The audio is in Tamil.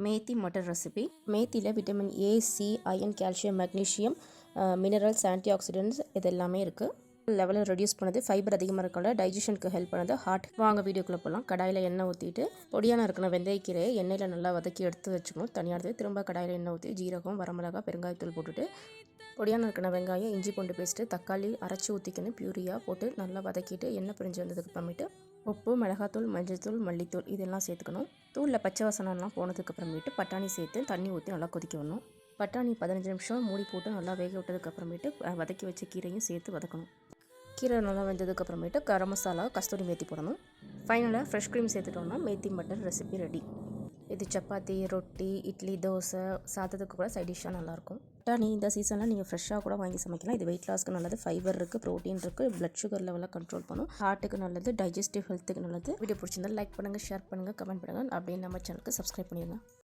மேத்தி மட்டர் ரெசிபி. மேத்தியில் vitamin A, C, iron, calcium, magnesium, minerals, antioxidants இது எல்லாமே இருக்குது. லெவலில் ரெடியூஸ் பண்ணுது, ஃபைபர் அதிகமாக இருக்கல, டைஜஷனுக்கு ஹெல்ப் பண்ணுது, ஹார்ட். வாங்க வீடியோக்குள்ளே போகலாம். கடாயில் எண்ணெய் ஊற்றிட்டு பொடியான இருக்கணும் வெந்தயக்கீரையை எண்ணெயில் நல்லா வதக்கி எடுத்து வச்சுக்கணும். தனியாக எடுத்து திரும்ப கடாயில் எண்ணெய் ஊற்றி ஜீரகம், வரமிளகா, பெருங்காயத்தூள் போட்டுட்டு பொடியான இருக்கிற வெங்காயம், இஞ்சி பூண்டு பேஸ்ட்டு, தக்காளி அரைச்சி ஊற்றிக்கணும். பியூரியாக போட்டு நல்லா வதக்கிட்டு எண்ணெய் பிரிஞ்சு வந்ததுக்கு அப்புறமேட்டு உப்பு, மிளகாத்தூள், மஞ்சள்தூள், மல்லித்தூள் இதெல்லாம் சேர்த்துக்கணும். தூளில் பச்சை வாசனம்லாம் போனதுக்கு அப்புறமேட்டு பட்டாணி சேர்த்து தண்ணி ஊற்றி நல்லா கொதிக்க வரணும். பட்டாணி 15 நிமிஷம் மூடி போட்டு நல்லா வேக விட்டதுக்கு அப்புறமேட்டு வதக்கி வச்ச கீரையும் சேர்த்து வதக்கணும். கீரை நல்லா வெந்ததுக்கு அப்புறமேட்டு கரம் மசாலா, கஸ்தூரி மேத்தி போடணும். ஃபைனலாக ஃப்ரெஷ் க்ரீம் சேர்த்துட்டோம்னா மேத்தி மட்டர் ரெசிபி ரெடி. இது சப்பாத்தி, ரொட்டி, இட்லி, தோசை, சாதத்துக்கு கூட சைட் டிஷ்ஷாக நல்லாயிருக்கும். பட்டாணி இந்த சீசனில் நீங்கள் ஃப்ரெஷ்ஷாக கூட வாங்கி சமைக்கலாம். இது வெயிட் லாஸ்க்கு நல்லது, ஃபைபர் இருக்குது, ப்ரோட்டீன் இருக்குது, பிளட் சுகர் லெவலில் கண்ட்ரோல் பண்ணும், ஹார்ட்டுக்கு நல்லது, டைஜஸ்டிவ் ஹெல்த்துக்கு நல்லது. வீடியோ பிடிச்சிருந்தால் லைக் பண்ணுங்கள், ஷேர் பண்ணுங்கள், கமெண்ட் பண்ணுங்கள். அப்படியே நம்ம சேனலுக்கு சப்ஸ்கிரைப் பண்ணிடுங்க.